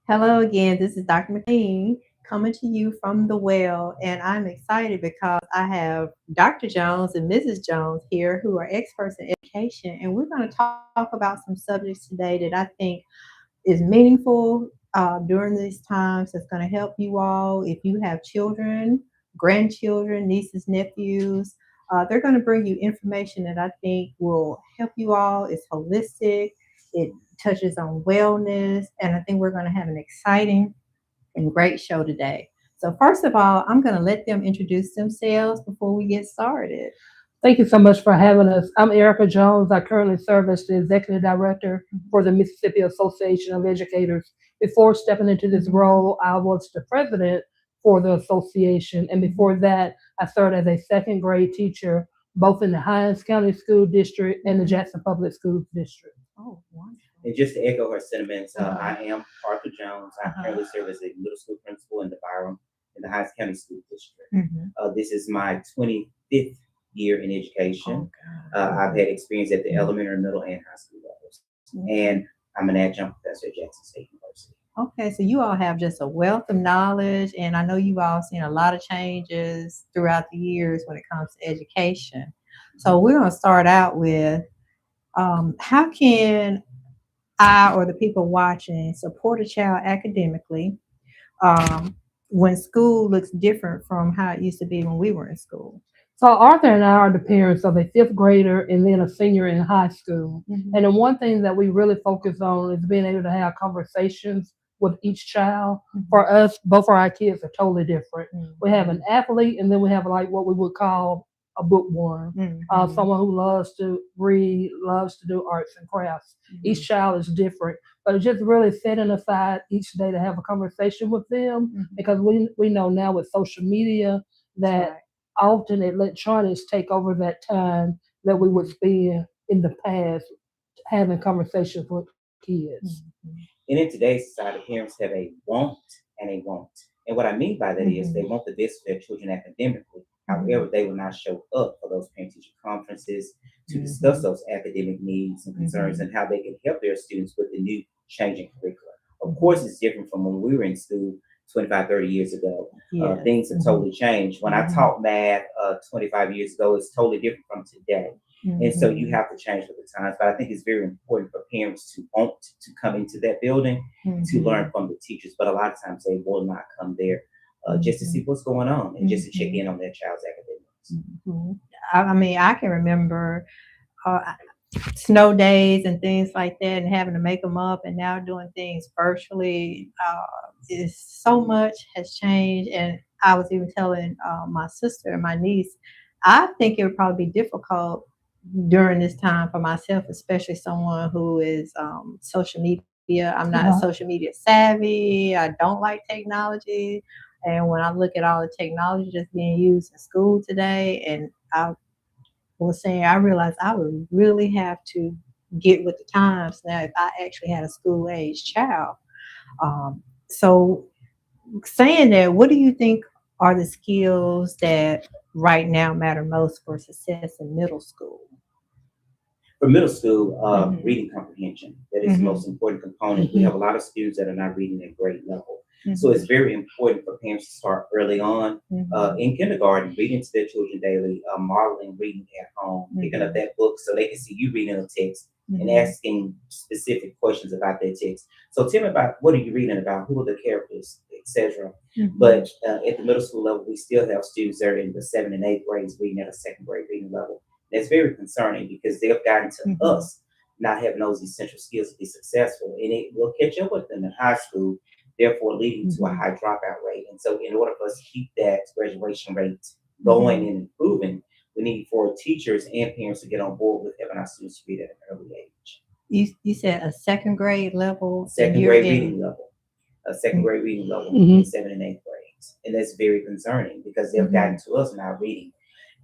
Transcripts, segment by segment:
Hello again. This is Dr. McLean coming to you from the well, and I'm excited because I have Dr. Jones and Mrs. Jones here who are experts in education, and we're going to talk about some subjects today that I think is meaningful during these times. That's going to help you all if you have children, grandchildren, nieces, nephews. They're going to bring you information that I think will help you all. It's holistic. It touches on wellness, and I think we're going to have an exciting and great show today. So, first of all, I'm going to let them introduce themselves before we get started. Thank you so much for having us. I'm Erica Jones. I currently serve as the Executive Director for the Mississippi Association of Educators. Before stepping into this role, I was the president for the association. And before that, I served as a second grade teacher, both in the Hinds County School District and the Jackson Public Schools District. Oh, wonderful. And just to echo her sentiments, Uh-huh. I am Arthur Jones. I currently serve as a middle school principal in the Byram in the Hinds County School District. Mhm. This is my 25th year in education. Oh, God. I've had experience at the elementary, middle, and high school levels. And I'm an adjunct professor at Jackson State University. Okay, so you all have just a wealth of knowledge, and I know you've all seen a lot of changes throughout the years when it comes to education. So we're going to start out with how can I or the people watching support a child academically um, when school looks different from how it used to be when we were in school? So Arthur and I are the parents of a fifth grader and then a senior in high school. Mhm. And the one thing that we really focus on is being able to have conversations with each child. For us, both of our kids are totally different. We have an athlete, and then we have like what we would call a bookworm, someone who loves to read, loves to do arts and crafts. Each child is different, but it's just really setting aside each day to have a conversation with them because we know now with social media that Right. often electronics take over that time that we would spend in the past having conversations with kids. And in today's society, parents have a want and a want. And what I mean by that is they want the best for their children academically. However, they will not show up for those parent-teacher conferences to discuss those academic needs and concerns and how they can help their students with the new changing curriculum. Of course, it's different from when we were in school 25, 30 years ago. Yes. Things have totally changed. When I taught math 25 years ago, it's totally different from today. And so you have to change with the times. But I think it's very important for parents to want to come into that building to learn from the teachers. But a lot of times they will not come there just to see what's going on and just to check in on their child's academics. I mean, I can remember uh, snow days and things like that, and having to make them up, and now doing things virtually. Is so much has changed, and I was even telling my sister and my niece, I think it would probably be difficult during this time for myself, especially someone who is social media. I'm not social media savvy. I don't like technology. And when I look at all the technology that's being used in school today, and I was saying, I realized I would really have to get with the times now if I actually had a school age child. So, saying that, what do you think are the skills that right now matter most for success in middle school? For middle school, reading comprehension, that is the Mhm. most important component. We have a lot of students that are not reading at grade level. So Mhm. it's very important for parents to start early on in kindergarten, reading to their children daily, modeling reading at home, picking up that book so they can see you reading a text and asking specific questions about that text. So tell me about what are you reading about, who are the characters, etc. But at the middle school level, we still have students that are in the 7th and 8th grades reading at a second grade reading level. That's very concerning because they've gotten to us not having those essential skills to be successful, and it will catch up with them in high school, therefore leading to a high dropout rate. And so, in order for us to keep that graduation rate going and improving, we need for teachers and parents to get on board with having our students read at an early age. You said a second grade level. Second You're grade getting reading level, a second grade reading level Mhm. in 7th and 8th grades, and that's very concerning because they've gotten to us now reading.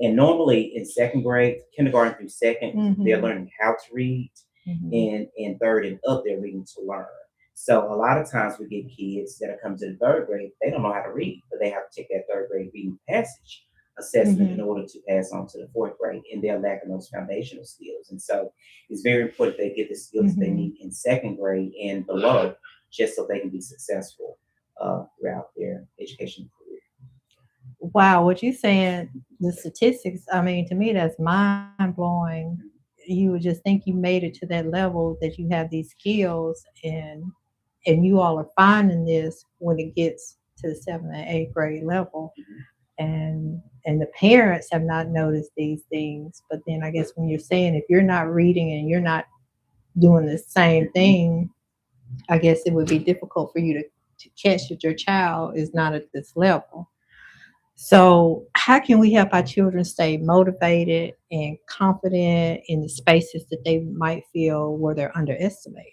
And normally in second grade, kindergarten through 2nd, they're learning how to read. And in third and up, they're reading to learn. So a lot of times we get kids that are coming to the third grade, they don't know how to read, but they have to take that third grade reading passage assessment in order to pass on to the fourth grade, and they're lacking those foundational skills. And so it's very important they get the skills they need in second grade and below just so they can be successful throughout their education career. Wow, what you saying, the statistics, I mean, to me, that's mind blowing. You would just think you made it to that level that you have these skills and you all are finding this when it gets to the 7th and 8th grade level. And the parents have not noticed these things. But then I guess when you're saying if you're not reading and you're not doing the same thing, I guess it would be difficult for you to catch that your child is not at this level. So, how can we help our children stay motivated and confident in the spaces that they might feel where they're underestimated?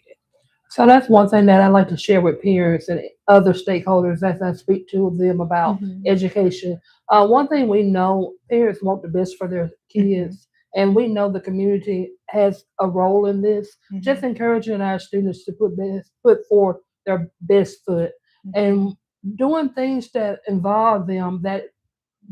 So that's one thing that I like to share with parents and other stakeholders as I speak to them about Mhm. education. One thing we know, parents want the best for their Mhm. kids, and we know the community has a role in this. Just Mhm. encouraging our students to put forth their best foot and Mhm. doing things that involve them that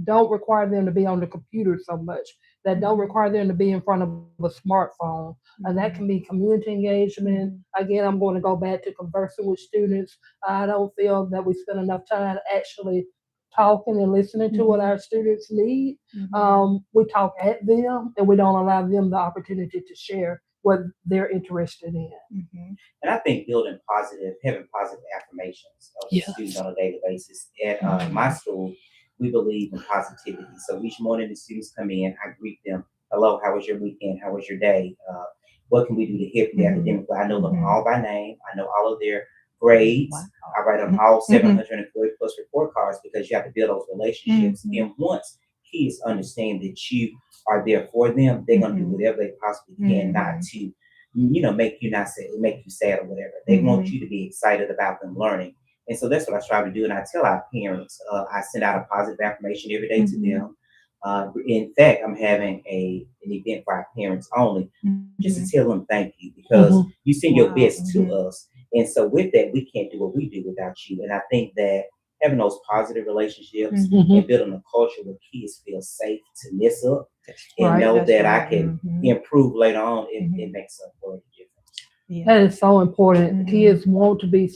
don't require them to be on the computer so much, that don't Mhm. require them to be in front of a smartphone. And that can Mhm. be community engagement. Mhm. Again, I'm going to go back to conversing with students. I don't feel that we spend enough time actually talking and listening to what Mhm. our students need. Mhm. We talk at them and we don't allow them the opportunity to share what they're interested in. Mhm. And I think having positive affirmations of the students Yes. on a daily basis. At my Mhm. school, we believe in positivity. So each morning the students come in, I greet them. Hello, how was your weekend? How was your day? What can we do to help you Mhm. academically? I know them Mhm. all by name. I know all of their grades. Wow. I write on Mhm. all Mhm. 740 plus report cards because you have to build those relationships. Mhm. And once kids understand that you are there for them, they're going to do Mhm. whatever they possibly can not Mhm. to make you not sad, make you sad or whatever. They want Mhm. you to be excited about them learning. And so that's what I strive to do. And I tell our parents, I send out a positive affirmation every day to Mhm. them. In fact, I'm having an event for our parents only, just to Mhm. tell them thank you because Mhm. you send your Wow. best to Mhm. us. And so with that, we can't do what we do without you. And I think that having those positive relationships Mhm. and Mhm. building a culture where kids feel safe to mess up That's and right. Right. know That's that I right. can Mhm. improve later on, it Mhm. makes a world of difference. Yeah. That is so important. Mhm. Kids want to be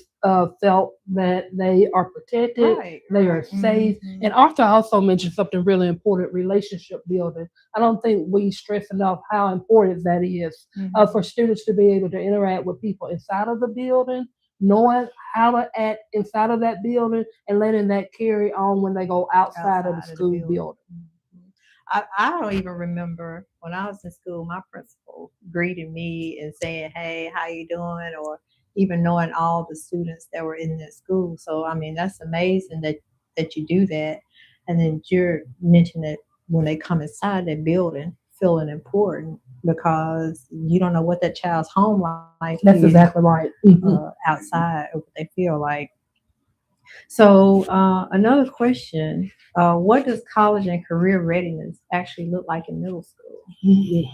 felt that they are protected, Right. they are Right. safe. Mhm. And Arthur also mentioned something really important: relationship building. I don't think we stress enough how important that is for Mhm. students to be able to interact with people inside of the building, knowing how to act inside of that building, and letting that carry on when they go outside of the Outside of the school building. building. Mhm. I don't even remember when I was in school, my principal greeting me and saying, "Hey, how you doing?" Or even knowing all the students that were in that school. So I mean, that's amazing that you do that. And then you're mentioning it when they come inside that building, feeling important because you don't know what that child's home life That's is exactly right. Mhm. outside of what they feel like. So, another question, what does college and career readiness actually look like in middle school? Mhm.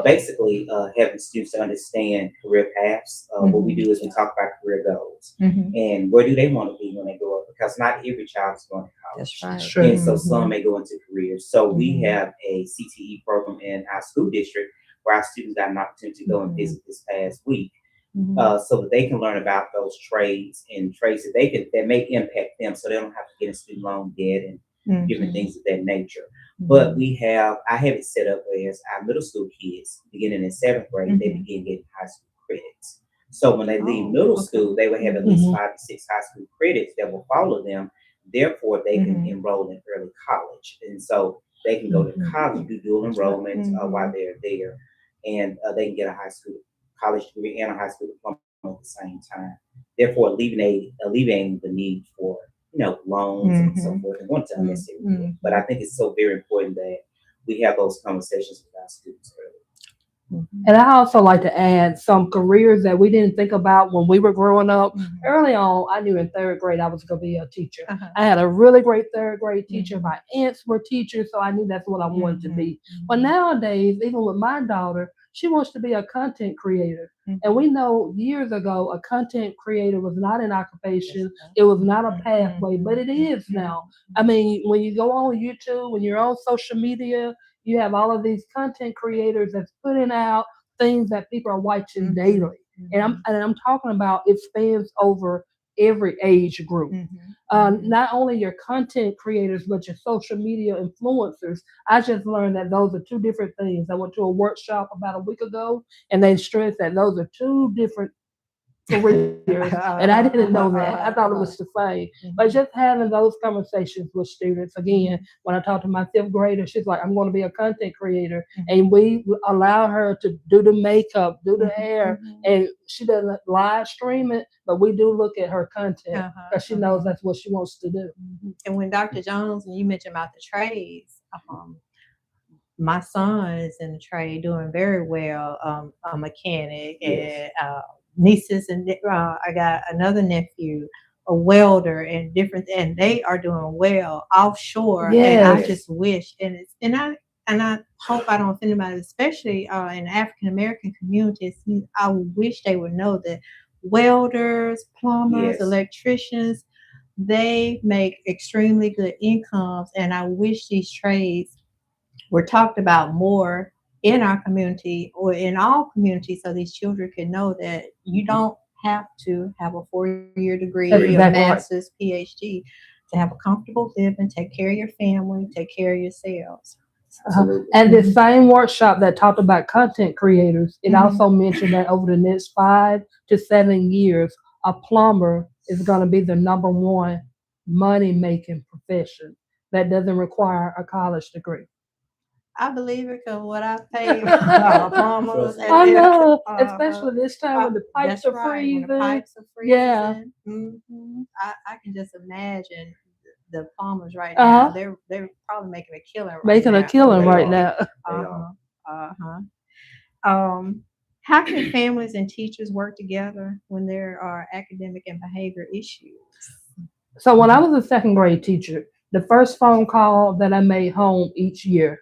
Basically, having students to understand career paths. What we Mhm. do is we talk about career goals Mhm. and where do they want to be when they grow up, because not every child is going to That's college. That's right. true. And so some Mhm. may go into careers. So we Mhm. have a CTE program in our school district where our students got an opportunity to go and Mhm. visit this past week, Mhm. so that they can learn about those trades and trades that may impact them, so they don't have to get in student loan debt and different Mhm. things of that nature. But Mhm. I have it set up as our middle school kids, beginning in seventh grade, they Mhm. begin getting high school credits. So when they leave Oh, middle okay. school, they will have at Mhm. least Mhm. 5 to 6 high school credits that will follow them. Therefore, they can Mhm. enroll in early college, and so they can go to Mhm. college, do dual enrollment while Mhm. they're there, and they can get a high school college degree and a high school diploma at the same time, therefore alleviating the need for loans and so Mhm. forth and going to Mhm. unnecessary debt. But I Mhm. think it's so very important that we have those conversations with our students early. Mhm. And I also like to add some careers that we didn't think about when we were growing up. Mhm. Early on, I knew in third grade I was going to be a teacher. Uh-huh. I had a really great third grade teacher. Mhm. My aunts were teachers, so I knew that's what I wanted to Mhm. be. But nowadays, even with my daughter, she wants to be a content creator. And Mhm. we know years ago, a content creator was not an That's occupation. right. It was not a Mhm. pathway, but Mhm. it is now. I Mhm. mean, when you go on YouTube, when you're on social media, you have all of these content creators that's putting out things that people are watching Mhm. daily. And I'm talking about it spans over every age group. Not only your content creators, but your social media influencers. I just learned that those are two different things. I went to a workshop about a week ago, and they stressed that those are two different careers, and I didn't know that. I thought it was the same. But just having those conversations with students again, when I talked to my fifth grader, she's like, "I'm going to be a content creator," and we allow her to do the makeup, do the hair, and she doesn't live stream it, but we do look at her content because she knows that's what she wants to do. And when Dr. Jones, when you mentioned about the trades, my son is in the trade doing very well, a mechanic, and nieces, and I got another nephew, a welder, and different, and they are doing well offshore. And I just wish, and I hope I don't offend anybody, especially in the African American communities. I wish they would know that welders, plumbers, electricians, they make extremely good incomes, and I wish these trades were talked about more in our community or in all communities, so these children can know that you don't have to have a 4-year degree or a master's, PhD to have a comfortable living, take care of your family, take care of yourselves. And the same workshop that talked about content creators, it also mentioned that over the next 5 to 7 years, a plumber is going to be the number one money-making profession that doesn't require a college degree. I believe it because what I pay plumbers. I know, especially this time when the pipes are freezing. When the pipes are freezing. I can just imagine the plumbers right now. They're probably making a killing right now. How can families and teachers work together when there are academic and behavior issues? So when I was a second grade teacher, the first phone call that I made home each year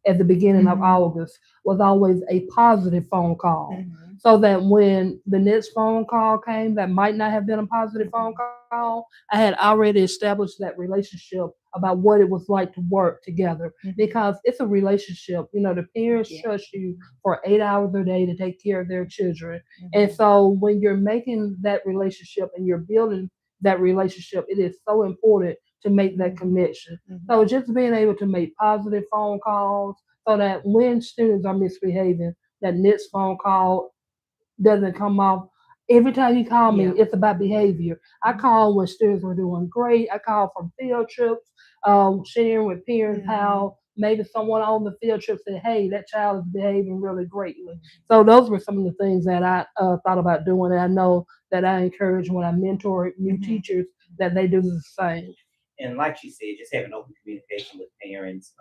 at the beginning of August was always a positive phone call. So that when the next phone call came that might not have been a positive phone call, I had already established that relationship about what it was like to work together, because it's a relationship. You know, the parents trust you for 8 hours a day to take care of their children. And so when you're making that relationship and you're building that relationship, it is so important to make that connection. So just being able to make positive phone calls so that when students are misbehaving, that next phone call doesn't come off. Every time you call me, it's about behavior. I call when students were doing great. I call from field trips, sharing with parents how maybe someone on the field trip said, "Hey, that child is behaving really greatly." So those were some of the things that I thought about doing. And I know that I encourage when I mentor new teachers that they do the same. And like she said, just having open communication with parents,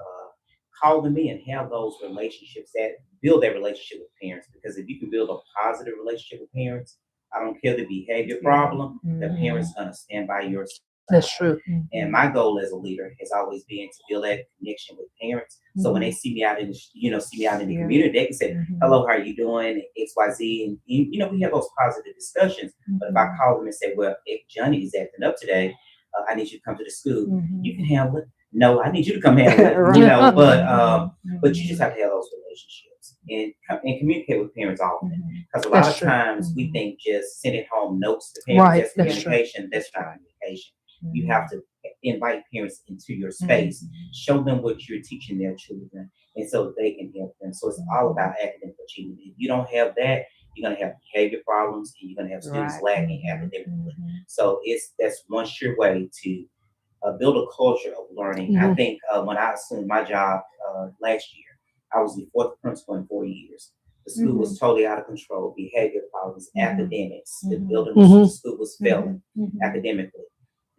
call them in, have those relationships, that build that relationship with parents. Because if you can build a positive relationship with parents, I don't care the behavior problem, the parents gonna stand by your side. That's true. And my goal as a leader has always been to build that connection with parents. So when they see me out in the community, they can say, "Hello, how are you doing?" XYZ, and we have those positive discussions. But if I call them and say, "Well, if Johnny is acting up today, I need you to come to the school," you can handle it. No, I need you to come handle it. But you just have to have those relationships and communicate with parents often. Because a lot of times we think just sending home notes to parents, that's communication. That's not communication. You have to invite parents into your space, show them what you're teaching their children, and so they can help them. So it's all about academic achievement. If you don't have that, you're gonna have behavior problems, and you're gonna have students lacking academically. So that's one sure way to build a culture of learning. I think when I assumed my job last year, I was the fourth principal in 4 years. The school was totally out of control. Behavior problems, academics. The building the school was failing academically.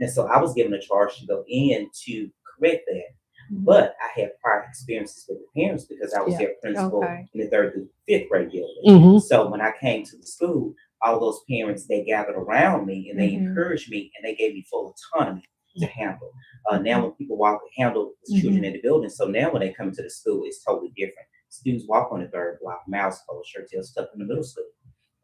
And so I was given a charge to go in to correct that. But I had prior experiences with the parents because I was their principal in the 3rd through 5th grade building. So when I came to the school, all those parents, they gathered around me and they encouraged me and they gave me full autonomy to handle. Now when people handle children in the building, so now when they come to the school, it's totally different. Students walk on the 3rd block, mouse color, shirt tail stuck in the middle school.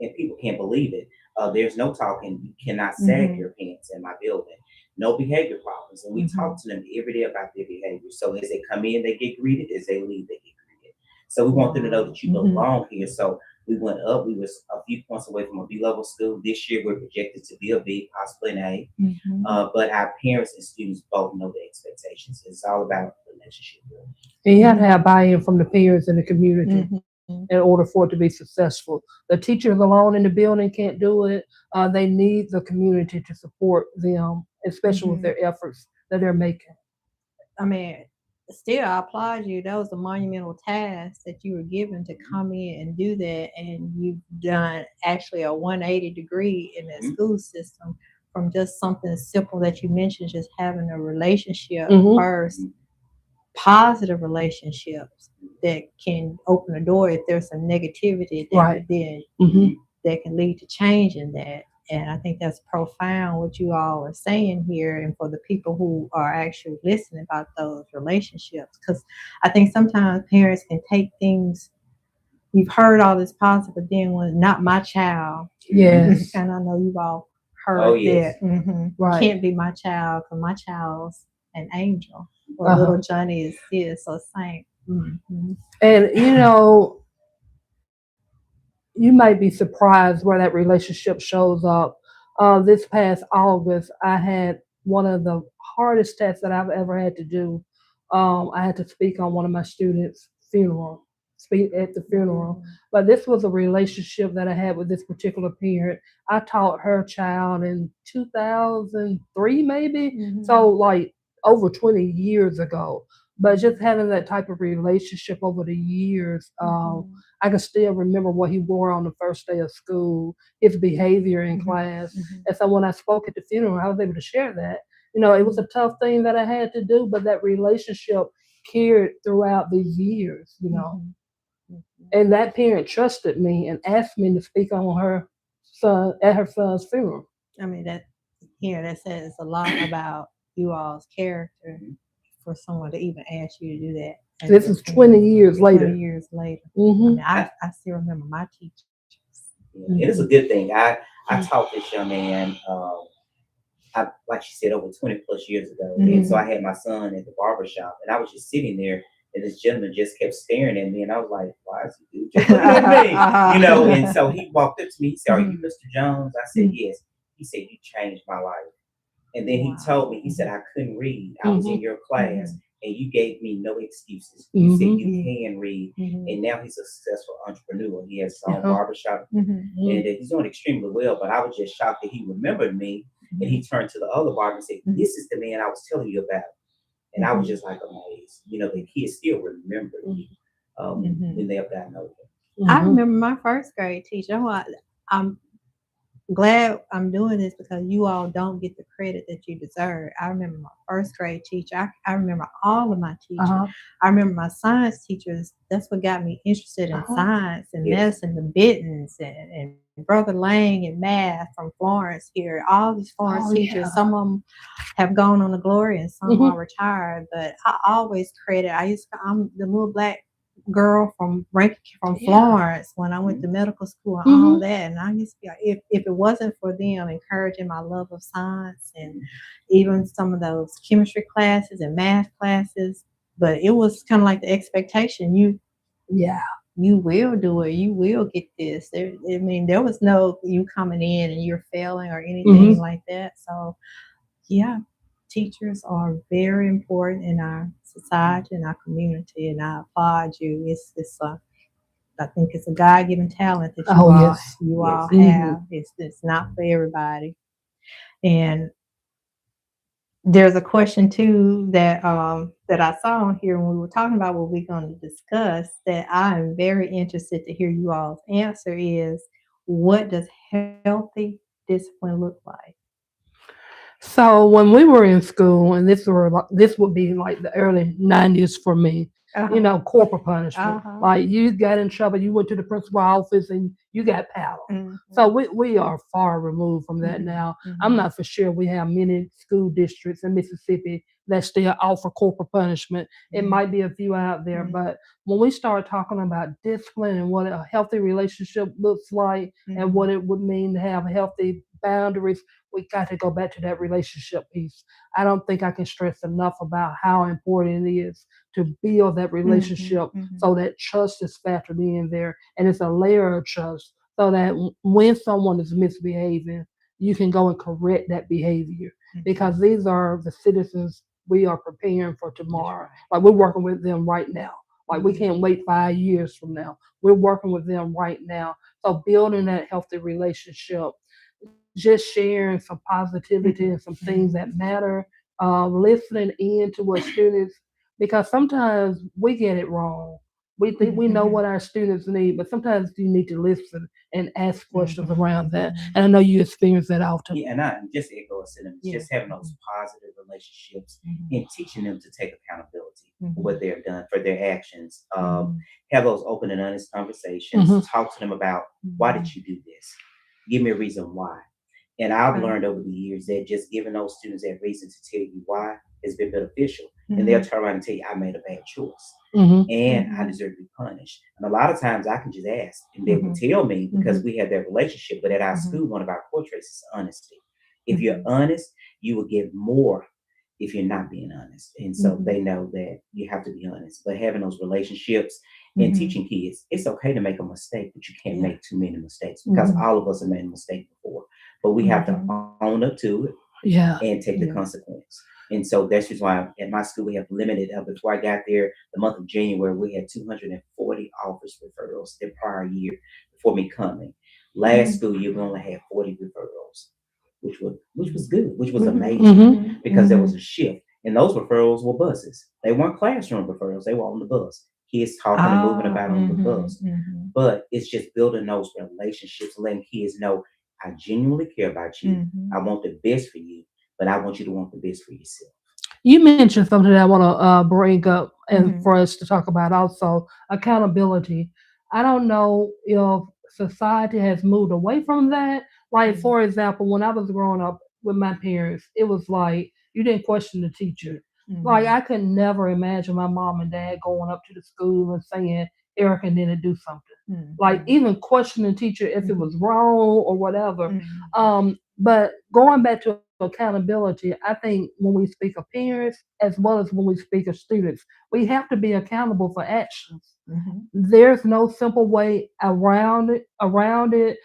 And people can't believe it. There's no talking. You cannot sag your pants in my building. No behavior problems. And we talk to them every day about their behavior. So as they come in, they get greeted. As they leave, they get greeted. So we want them to know that you belong here. So We went up. We was a few points away from a B-level school. This year, we're projected to be a B, possibly an A. But our parents and students both know the expectations. It's all about relationship building. And you have to have buy-in from the parents and the community in order for it to be successful. The teachers alone in the building can't do it. They need the community to support them, especially with their efforts that they're making. I mean, still, I applaud you. That was a monumental task that you were given to come in and do that, and you've done actually a 180-degree in that school system from just something simple that you mentioned, just having a relationship first, positive relationships that can open the door if there's some negativity that then that can lead to change in that. And I think that's profound what you all are saying here, and for the people who are actually listening about those relationships. Because I think sometimes parents can take things, you've heard all this positive, but then when not my child, Yes. and I know you've all heard that, Right. can't be my child because my child's an angel, or little Johnny is this or saint. And you know, you might be surprised where that relationship shows up. This past August, I had one of the hardest tests that I've ever had to do. I had to speak on one of my students' funeral, speak at the funeral. But this was a relationship that I had with this particular parent. I taught her child in 2003, maybe. So, like, over 20 years ago. But just having that type of relationship over the years, I can still remember what he wore on the first day of school, his behavior in class. And so when I spoke at the funeral, I was able to share that. You know, it was a tough thing that I had to do, but that relationship carried throughout the years, you know. And that parent trusted me and asked me to speak on her son at her son's funeral. I mean, that says a lot about you all's character for someone to even ask you to do that. And this is 20 years later. 20 years later. I mean, I still remember my teachers. It is a good thing. I taught this young man, like she said, over 20 plus years ago. And so I had my son at the barber shop, and I was just sitting there, and this gentleman just kept staring at me, and I was like, why is he just looking at me? You know, and so he walked up to me. He said, are you Mr. Jones? I said, yes. He said, you changed my life. And then he told me, he said, I couldn't read. I was in your class, and you gave me no excuses. You said you can read. And now he's a successful entrepreneur. He has his own barbershop, and he's doing extremely well. But I was just shocked that he remembered me. And he turned to the other barber and said, this is the man I was telling you about. And I was just like amazed. You know, the kids still remember me when they have gotten older. I remember my first grade teacher. I'm glad I'm doing this because you all don't get the credit that you deserve. I remember my first grade teacher. I remember all of my teachers. I remember my science teachers. That's what got me interested in science and medicine, the Bittens and Brother Lang in math from Florence here. All these Florence teachers, some of them have gone on to glory and some are retired. But I always credit, I'm the little black girl from Florence when I went to medical school and all that, and I used to be, if it wasn't for them encouraging my love of science and even some of those chemistry classes and math classes, but it was kind of like the expectation, you will do it, you will get this. There was no you coming in and you're failing or anything like that. So teachers are very important in our society and our community, and I applaud you. I think it's a God-given talent that you all have. It's not for everybody. And there's a question too that I saw on here when we were talking about what we're going to discuss that I am very interested to hear you all's answer is, what does healthy discipline look like? So when we were in school, and this would be like the early 90s for me, you know, corporal punishment. Like you got in trouble, you went to the principal office and you got paddled. So we are far removed from that now. I'm not for sure we have many school districts in Mississippi that still offer corporal punishment. It might be a few out there, but when we start talking about discipline and what a healthy relationship looks like and what it would mean to have healthy boundaries we got to go back to that relationship piece. I don't think I can stress enough about how important it is to build that Mhm, relationship mhm, so that trust is factored in there, and it's a layer of trust so that when someone is misbehaving, you can go and correct that behavior mhm. because these are the citizens we are preparing for That's tomorrow. right. Like we're working with them right now. Like we Mhm, can't wait 5 years from now. We're working with them right now. So building that healthy relationship, just sharing some positivity mhm, and some things mhm, that matter, listening in to what students, because sometimes we get it wrong. We think we know mhm, what our students need, but sometimes you need to listen and ask questions mhm, around that. mhm. And I know you experience that often. Yeah, and I just echo a sentiments, Yeah. just having those Mhm, positive relationships mhm, and teaching them to take accountability for what mhm, they've done, for their actions. mhm, Have those open and honest conversations. Hmm. Talk to them about why did mhm. you do this? Give me a reason why. And I've Right. learned over the years that just giving those students that reason to tell you why has been beneficial. And they'll Mhm, turn around and tell you, I made a bad choice Hmm. and I mhm, deserve to be punished. And a lot of times I can just ask and they will mhm, tell me because mhm, we have that relationship. But at our mhm, school, one of our core traits is honesty. If you're mhm, honest, you will get more if you're not being honest. And so mhm, they know that you have to be honest. But having those relationships and mhm. teaching kids, it's okay to make a mistake, but you can't Yeah. make too many mistakes because Mhm, all of us have made a mistake before. But we have to mhm. own up to it Yeah. and take the Yeah. consequence. And so that's just why at my school we have limited. Before I got there, the month of January, we had 240 office referrals the prior year before me coming. Last Mhm, school year, we only had 40 referrals, which was good, which was mhm, amazing Hmm. mhm, because there was mhm. a shift. And those referrals were buses. They weren't classroom referrals. They were on the bus. Kids talking and moving Ah, about on the mhm, bus. mhm, But it's just building those relationships, letting kids know I genuinely care about you. I mhm, want the best for you, but I want you to want the best for yourself. You mentioned something that I want to bring up and mhm, for us to talk about also accountability. I don't know if society has moved away from that. Like, mhm, for example, when I was growing up with my parents, it was like you didn't question the teacher. Like, mhm, I could never imagine my mom and dad going up to the school and saying, Erica didn't do something. Like, mhm, even questioning the teacher if it mhm, was wrong or whatever. mhm, But going back to accountability, I think when we speak of parents as well as when we speak of students, we have to be accountable for actions. mhm, There's no simple way around it.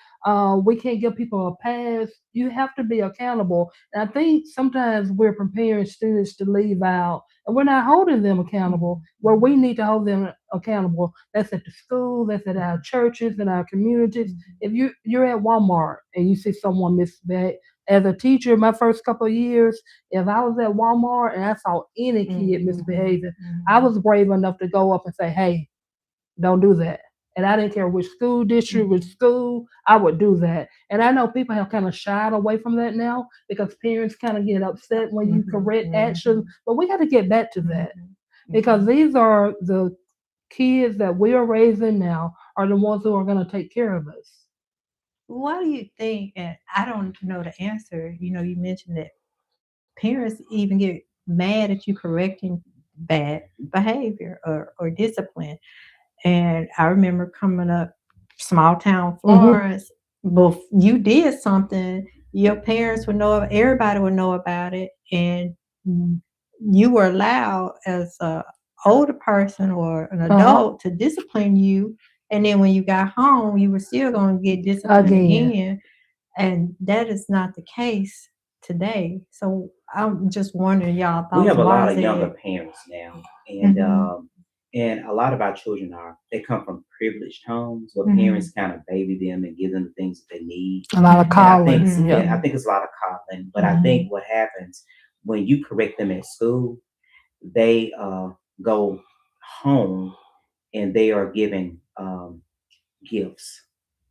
We can't give people a pass. You have to be accountable. And I think sometimes we're preparing students to leave out, and we're not holding them accountable. mhm, Where we need to hold them accountable, that's at the school, that's at our mhm, churches and our communities. mhm, If you're at Walmart and you see someone misbehave, as a teacher, my first couple of years, if I was at Walmart and I saw any kid mhm, mhm, misbehaving, I mhm, was brave enough to go up and say, "Hey, don't do that." And I didn't care which school district, which mhm, school, I would do that. And I know people have kind of shied away from that now because parents kind of get upset when you mhm, correct action. mhm, But we got to get back to that mhm, because mhm. these are the kids that we are raising now are the ones who are going to take care of us. Why do you think, and I don't know the answer, you mentioned that parents even get mad at you correcting bad behavior or discipline. And I remember coming up, small town Hmm. Florence, you did something, your parents would know, everybody would know about it, and mm, you were allowed as a older person or an Uh huh. adult to discipline you. And then when you got home, you were still going to get disciplined Again. again. And that is not the case today. So I'm just wondering y'all We thoughts. have a Why lot is of younger it? parents now, Mhm, and a lot of our children they come from privileged homes where mhm, parents kind of baby them and give them the things that they need. A lot of And I mhm, think, calling. Yep. yeah, I mhm, think it's a lot of coddling. But I Hmm. think what happens when you correct them at school, they go home and they are given gifts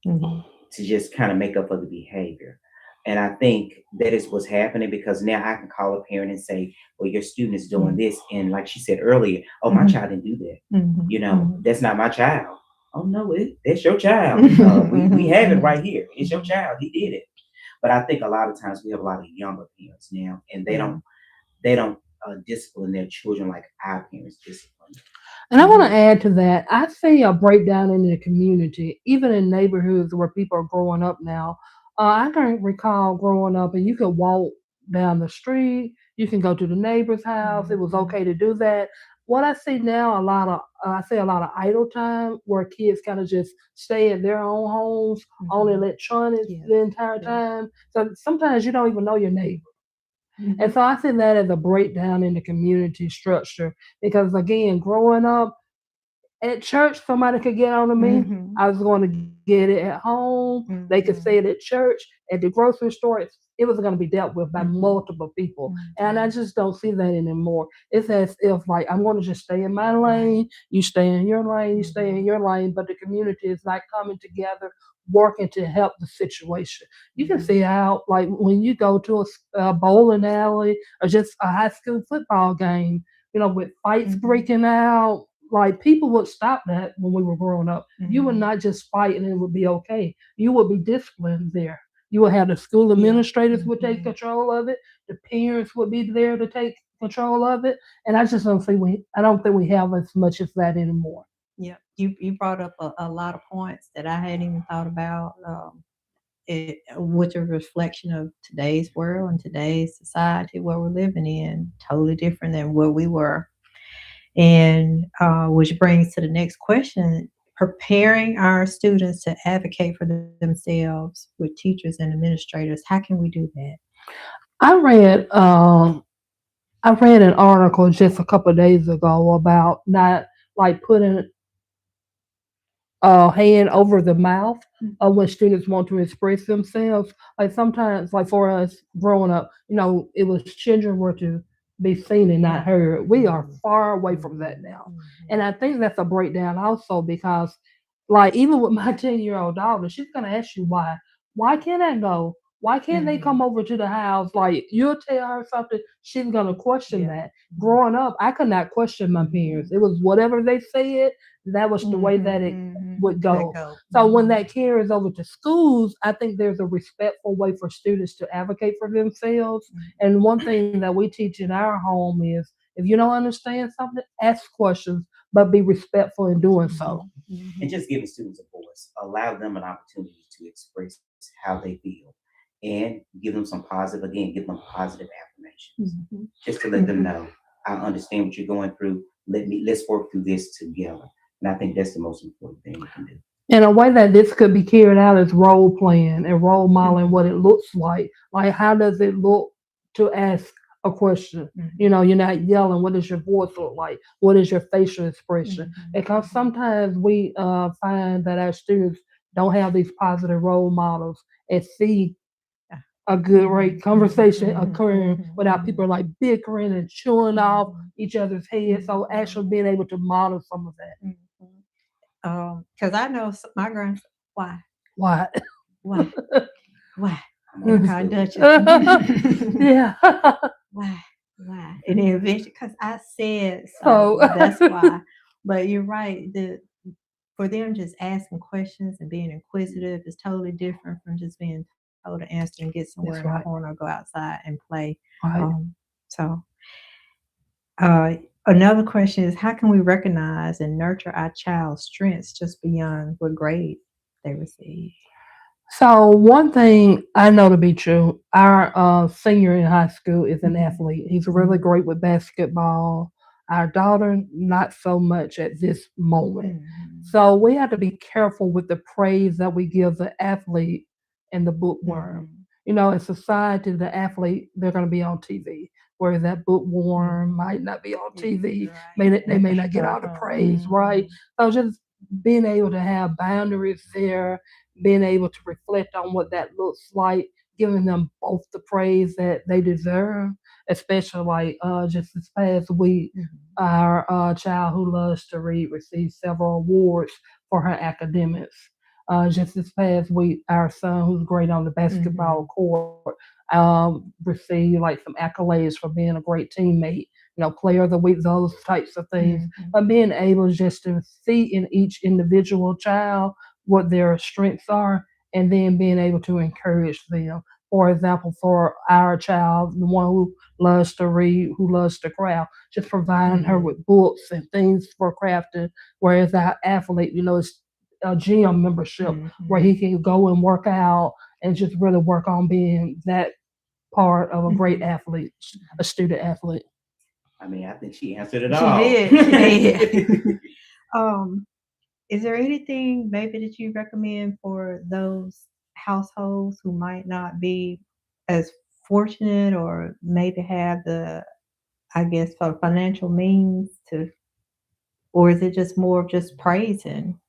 mhm, to just kind of make up for the behavior. And I think that is what's happening because now I can call a parent and say, well, your student is doing mhm, this. And like she said earlier, oh, my mhm, child didn't do that. mhm, mhm. That's not my child. Oh, no, that's your child. We Mhm, have it mhm, right here. It's your mhm. child. He did it. But I think a lot of times we have a lot of younger parents now, and they Yeah. don't they don't discipline their children like our parents discipline. And I want to Mhm, add to that. I see a breakdown in the community, even in neighborhoods where people are growing up now. I can recall growing up, and you could walk down the street. You can go to the neighbor's house. It was Mhm. okay to do that. What I see now, I see a lot of idle time where kids kind of just stay in their own homes on Mhm. electronics Yeah. the entire Yeah. time. So sometimes you don't even know your neighbor. And Mhm. so I see that as a breakdown in the community structure because again, growing up, at church, somebody could get on to me. Mhm. I was going to get it at home. They could say Mhm. it at church, at the grocery store. It was going to be dealt with by Mhm. multiple people, and I Mhm. just don't see that anymore. It's as if like I'm going to just stay in my Right. lane. You stay in your lane. You stay in Mhm. your lane. But the community is not coming together, working to help the situation. You can Mhm. see how like when you go to a bowling alley or just a high school football game, with fights Mhm. breaking out, like people would stop that when we were growing up. You would Mhm. not just fight and it would be okay. You would be disciplined there. You would have the school Yeah. administrators would take Mhm. control of it. The parents would be there to take control of it. And I just don't think I don't think we have as much as that anymore. Yeah. You brought up a lot of points that I hadn't even thought about. Which a reflection of today's world and today's society where we're living in, totally different than where we were. And which brings to the next question: preparing our students to advocate for themselves with teachers and administrators. How can we do that? I read I read an article just a couple of days ago about not like putting hand over the mouth when students want to express themselves. Like sometimes, like for us growing up, it was children were to be seen and not Not heard. heard. We are Mhm. far away from that Mhm. now. And Mhm. I think that's a breakdown also because, like, even with my 10-year-old daughter, she's going to ask you why. Why can't I go? Why can't they come Mhm. over to the house? Like, you'll tell her something, she's going to question Yeah. that. Mhm. Growing up, I could not question my parents. Mhm. It was whatever they said, that was the way Mhm. that it Mhm. would Let go. go. So when Mhm. that carries over to schools, I think there's a respectful way for students to advocate for themselves. And one thing that we teach in our home is if you don't understand something, ask questions, but be respectful in doing so. Mhm. And Mhm. just giving students a voice, allow them an opportunity to express how they feel, and give them some positive, again, give them positive affirmations, Mhm. just to let them Mhm. know, I understand what you're going through. Let's work through this together. And I think that's the most important thing we can do. And a way that this could be carried out is role playing and role modeling what Mhm. it looks like. Like, how does it look to ask a question? Mhm. You're not yelling. What does your voice look like? What is your facial expression? Mhm. Because Mhm. sometimes we find that our students don't have these positive role models and see Yeah. a good Mhm. right Mhm. conversation Mhm. occurring Mhm. without people Mhm. like bickering and chewing off Mhm. each other's heads. So Mhm. actually being able to model some of that. Mhm. 'Cause I know my grandson. Why? Why? Why? Why? I'm They almost call through. Duchess. Yeah. Why? Why? And then eventually, cause I said so, So that's why. But you're right, for them just asking questions and being inquisitive is totally different from just being told to answer and get somewhere that's in a right. corner or go outside and play. Right. So, uh, another question is, how can we recognize and nurture our child's strengths just beyond what grade they receive? So one thing I know to be true, our senior in high school is an Mhm. athlete. He's really Mhm. great with basketball. Our daughter, not so much at this moment. Mhm. So we have to be careful with the praise that we give the athlete and the bookworm. Mhm. In society, the athlete, they're going to be on TV, whereas that bookworm Mhm. might not be on Yeah, TV. right. They may not get all the Uh-huh. praise, right? Mhm. So just being able to have boundaries there, being able to reflect on what that looks like, giving them both the praise that they deserve, especially like just this past week, Mhm. our child who loves to read received several awards for her academics. Just this past week, our son, who's great on the basketball Mhm. court, received like some accolades for being a great teammate, player of the week, those types of things. Mhm. But being able just to see in each individual child what their strengths are, and then being able to encourage them. For example, for our child, the one who loves to read, who loves to craft, just providing her Mhm. with books and things for crafting. Whereas our athlete, it's a gym membership where Mhm. he can go and work out and just really work on being that part of a great Mhm. athlete, a student athlete. I mean, I think she answered it She all. did. She did. Um, is there anything maybe that you recommend for those households who might not be as fortunate or maybe have the, I guess, financial means to, or is it just more of just praising,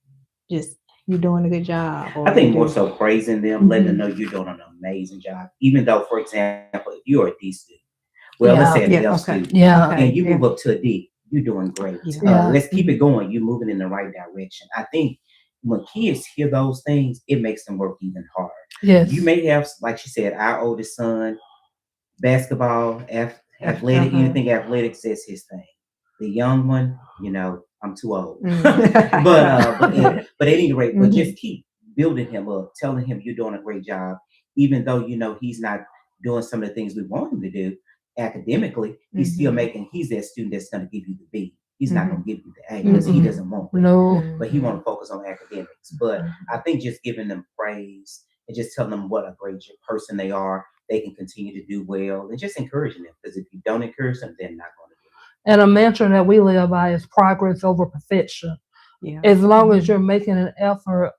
just you doing a good job, I or you think more do? so praising them, letting them Mhm. know you're doing an amazing job. Even though, for example, if you're a D student, well, let's say Yeah, an Yeah. F Okay. student, yeah, and Okay. you Yeah. move up to a D, you're doing great. Yeah. yeah. Let's keep Mhm. it going. You're moving in the right direction. I think when kids hear those things, it makes them work even harder. You Yes. may have, like she said, our oldest son, basketball, athletic, Uh-huh. anything athletics, that's his thing. The young one, I'm too old. Mm. But at any rate, but Mhm. just keep building him up, telling him you're doing a great job, even though he's not doing some of the things we want him to do academically. He's still Mhm. making. He's that student that's going to give you the B. He's not going Mhm. to give you the A because he Mm-mm. doesn't want that. No. But he want Mhm. to focus on academics. But I Mhm. think just giving them praise and just telling them what a great person they are, they can continue to do well, and just encouraging them. Because if you don't encourage them, they're not going to do And a mantra that we live by is progress over perfection. Yeah. As long as Mhm. you're making an effort,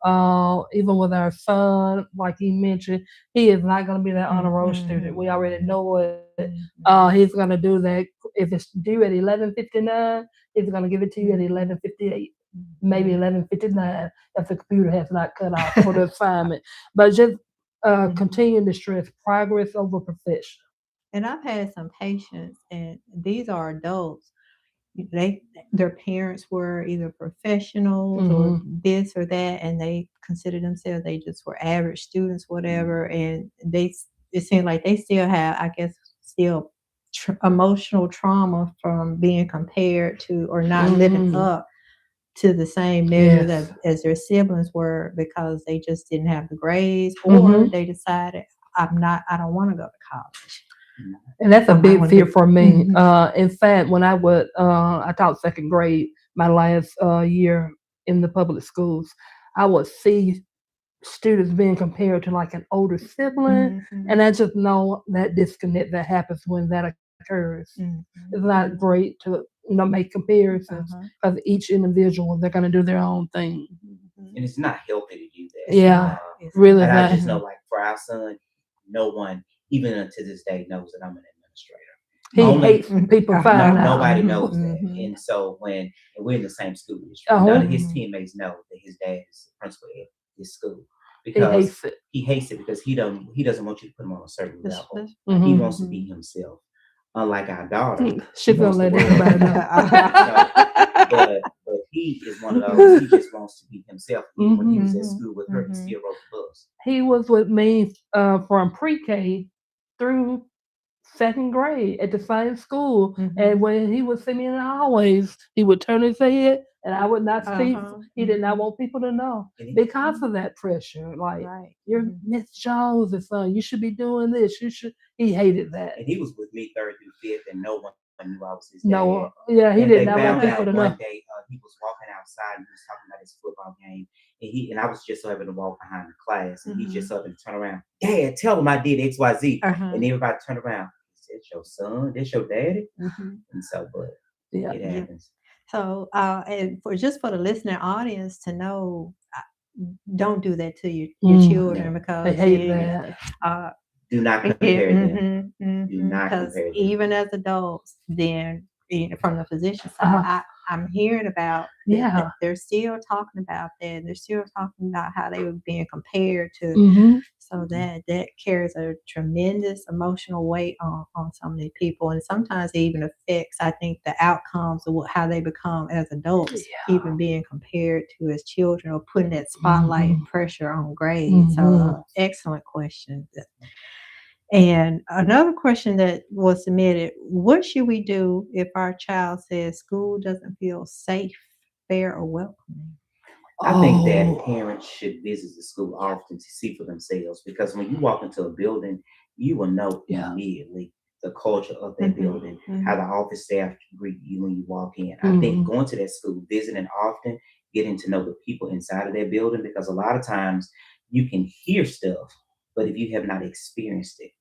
even with our son, like he mentioned, he is not going to be that honor roll student. Mhm. We already know it. Mhm. He's going to do that. If it's due at 11:59, he's going to give it to you at Mhm. 11:58, maybe Mhm. 11:59 if the computer has not cut off for the assignment. But just Mhm. continue to stress progress over perfection. And I've had some patients, and these are adults. They their parents were either professionals or Hmm. this or that, and they consider themselves they just were average students, whatever. And it seemed like they still have, I guess, still emotional trauma from being compared to or not living Hmm. up to the same measures Yes. as their siblings were because they just didn't have the grades, or Hmm. they decided I don't want to go to college. it. And that's a I big want to fear do. for me. Mhm. In fact, when I taught second grade, my last year in the public schools, I would see students being compared to like an older sibling, Mhm. and I just know that disconnect that happens when that occurs. Mhm. It's not Mhm. great to make comparisons Uh-huh. because each individual they're going to do their own thing. Mhm. And it's not healthy to do It's that. Yeah, not. It's really not. And I not. just know, Mhm. like for our son, no one, even unto this day, knows that I'm an administrator. He Only hates people Uh-huh. find nobody out. knows that. Mhm. And so and we're in the same school district, none Oh, of his Mhm. teammates know that his dad is the principal at his school he because hates it. he hates it because he doesn't want you to put him on a certain level. That's right. He Hmm. wants to be Mhm. himself. Unlike our daughter, she She's gonna wants to let work everybody hard. know. So but he is one of those. He just wants to be himself. Even when he Hmm. was at Mhm. school with her, he Mhm. still rode the bus. He was with me from pre-K through second grade at the same school. And Mhm. when he would see me in the hallways, he would turn his head and I would not speak. Uh-huh. He did not Mhm. want people to know And he, because of that pressure. Like, Right. you're Mhm. Miss Jones' son. You should be doing this. You should. He hated that. and he was with me third through fifth, and no one knew I was his dad. No, yeah, he And did they not want found people out to one know. day he was walking outside and he was talking about his football game. And I was just so happened to walk behind the class, and he just Mhm. so happened to turn around. Dad, tell him I did XYZ. Uh-huh. And everybody turned around. That's your son. That's your daddy. Mhm. And so, but Yeah. it Yeah. happens. So, and for the listening audience to know, don't do that to your Mm, children No, I because hate that. uh, do not yeah, compare them. Do not because compare them. even as adults, then from the physician side, Uh, I'm hearing about that yeah. they're still talking about that. They're still talking about how they were being compared to. Hmm. So that carries a tremendous emotional weight on so many people, and sometimes it even affects, I think, the outcomes of how they become as adults, Yeah. even being compared to as children or putting that spotlight Hmm. and pressure on grades. So, Hmm. excellent question. And another question that was submitted: what should we do if our child says school doesn't feel safe, fair, or welcoming? I think that Oh, parents should visit the school often to see for themselves because when you walk into a building, you will know yeah. immediately the culture of that Mhm, building, how the mhm, office staff greet you when you walk in. I think Hmm. going to that school, visiting often, getting to know the people inside of that building because a lot of times you can hear stuff but if you have not experienced it,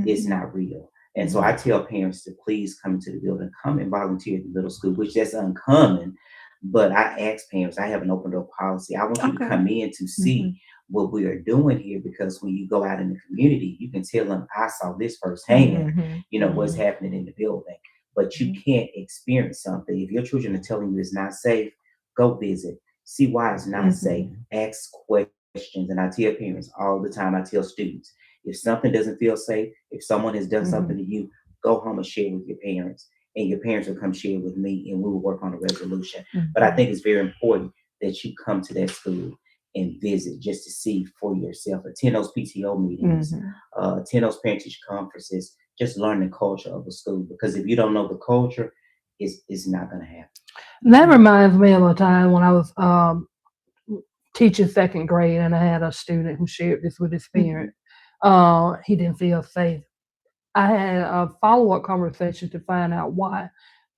it's Mhm. not real. And so I tell parents to please come into the building, come and volunteer at the middle school, which that's uncommon. But I ask parents, I have an open door policy. I want you to Okay. come in to see Mhm. what we are doing here, because when you go out in the community, you can tell them, I saw this firsthand, Mhm. what's Mhm. happening in the building. But you Mhm. can't experience something. If your children are telling you it's not safe, go visit, see why it's not safe, Mhm. ask questions. And I tell parents all the time, I tell students, if something doesn't feel safe, if someone has done something Mhm. to you, go home and share with your parents. And your parents will come share with me, and we will work on a resolution. But I Mhm. think it's very important that you come to that school and visit just to see for yourself. Attend those PTO meetings, Mhm. attend those parent teacher conferences, just learn the culture of the school. Because if you don't know the culture, it's not going to happen. That reminds me of a time when I was teaching second grade, and I had a student who shared this with his parent. Mhm. He didn't feel safe. I had a follow up conversation to find out why.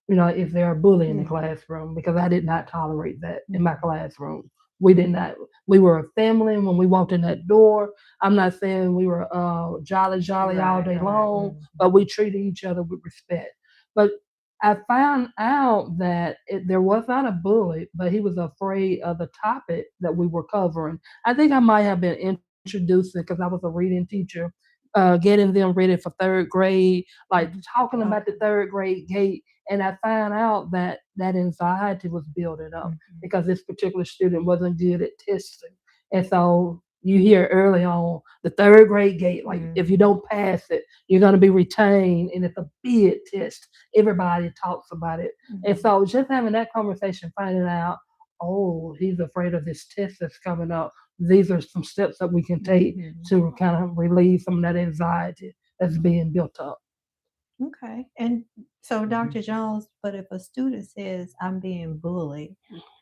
If they're a bully in the Yeah. classroom, because I did not tolerate that in my Mhm. classroom. We did not. We were a family when we walked in that door. I'm not saying we were jolly all Right. day Right. long, Mhm. but we treated each other with respect. But I found out that there was not a bully, but he was afraid of the topic that we were covering. I think I might have been introducing, because I was a reading teacher, getting them ready for third grade, like Mhm. talking about the Okay. third grade gate, and I found out that that anxiety was building up Mhm. because this particular student wasn't good at testing. And so you hear early on the third grade gate, like if you Mhm. don't pass it, you're going to be retained. And it's a big test. Everybody talks about it. And Mhm. so just having that conversation, finding out, oh, he's afraid of this test that's coming up. These are some steps that we can take Mhm. to kind of relieve some of that anxiety that's being built up. Okay. And so, Mhm. Dr. Jones, but if a student says, I'm being bullied,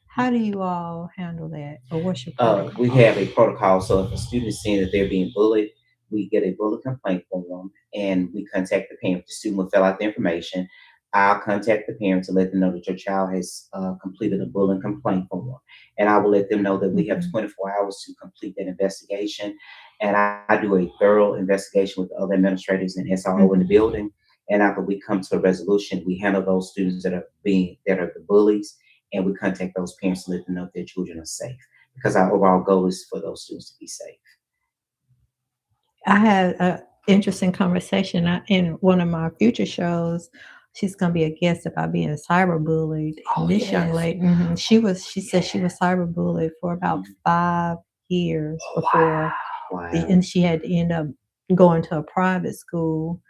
how do you all handle that? Or what's your We protocol? have a protocol. So if a student is seeing that they're being bullied, we get a bully complaint form and we contact the parent. The student will fill out the information. I'll contact the parent to let them know that your child has completed a bullying complaint form. And I will let them know that we have Mhm. 24 hours to complete that investigation. And I do a thorough investigation with the other administrators and SRO in the Mhm. building. And after we come to a resolution, we handle those students that are the bullies, and we contact those parents to let them know that their children are safe, because our overall goal is for those students to be safe. I had an interesting conversation in one of my future shows. She's going to be a guest about being cyberbullied. Oh, And this young yes. lady, she said she was cyberbullied for about Mhm. 5 years Oh, before, Wow. and she had to end up going to a private school.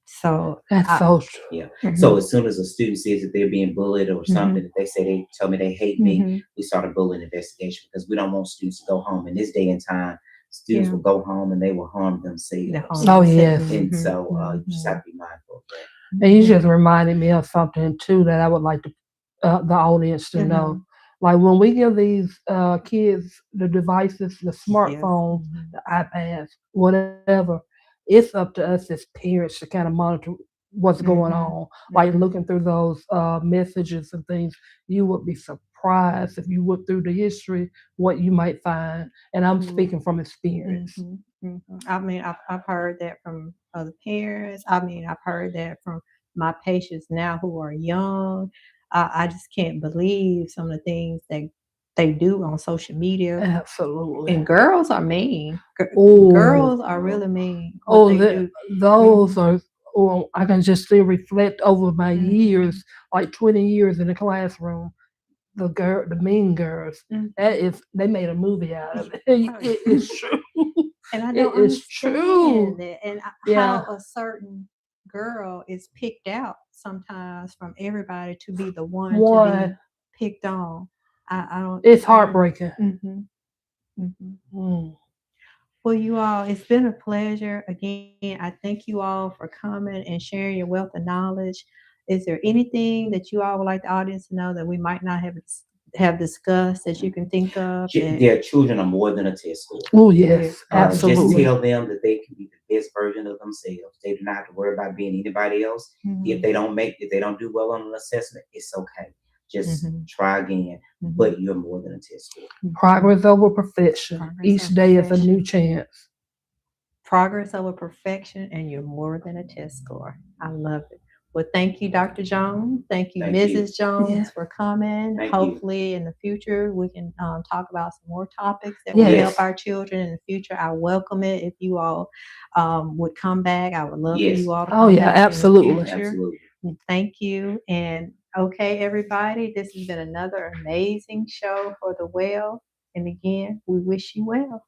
So that's I, so true. Yeah. So mhm, as soon as a student says that they're being bullied or something, mhm, if they say they tell me they hate me, mhm, we start a bullying investigation, because we don't want students to go home. In this day and time, students yeah, will go home and they will harm the themselves. home. Oh, yes. And Mhm, so you just have mhm, to be mindful of that. And you just mhm, reminded me of something too that I would like the audience to know. mhm. Like when we give these kids the devices, the Yes. smartphones, Mhm, the iPads, whatever, it's up to us as parents to kind of monitor what's going mhm, on. Like mhm, looking through those messages and things, you would be surprised if you look through the history what you might find. And I'm mhm. speaking from experience. Mhm, mhm. I mean, I've heard that from other parents. I mean, I've heard that from my patients now who are young. I just can't believe some of the things that they do on social media. Absolutely. And girls are mean. Oh, Girls are really mean what Oh, they do. those Mhm, are. Oh, I can just still reflect over my mhm, years, like 20 years in the classroom. The mean girls. That mhm. is, they made a movie out of it. Right. It is true. And I It don't is understand true. that, and Yeah, how a certain girl is picked out sometimes from everybody to be the one to one. be picked on. I don't. It's I don't. heartbreaking. Mhm, mhm. Mm. Well, you all, it's been a pleasure. Again, I thank you all for coming and sharing your wealth of knowledge. Is there anything that you all would like the audience to know that we might not have discussed that you can think of that? Their children are more than a test score. Oh Yeah. yes, Just absolutely. tell them that they can be the best version of themselves. They do not have to worry about being anybody else. Mhm, If they don't do well on an assessment, it's okay. Just mhm, try again. mhm, But you're more than a test score. mhm. Progress over perfection. Progress Each of day is a new profession. chance. progress over perfection, and you're more than a test score. I love it. Well, thank you, Dr. Jones. Thank you, Thank you. Mrs. Jones, for coming. Thank you. Hopefully, in the future, we can talk about some more topics that Yes. will help our children in the future. I welcome it if you all would come back. I would love for Yes. you all to Oh, come yeah, back in the absolutely. future. Absolutely. Thank you. And okay, everybody, this has been another amazing show for the well. And again, we wish you well.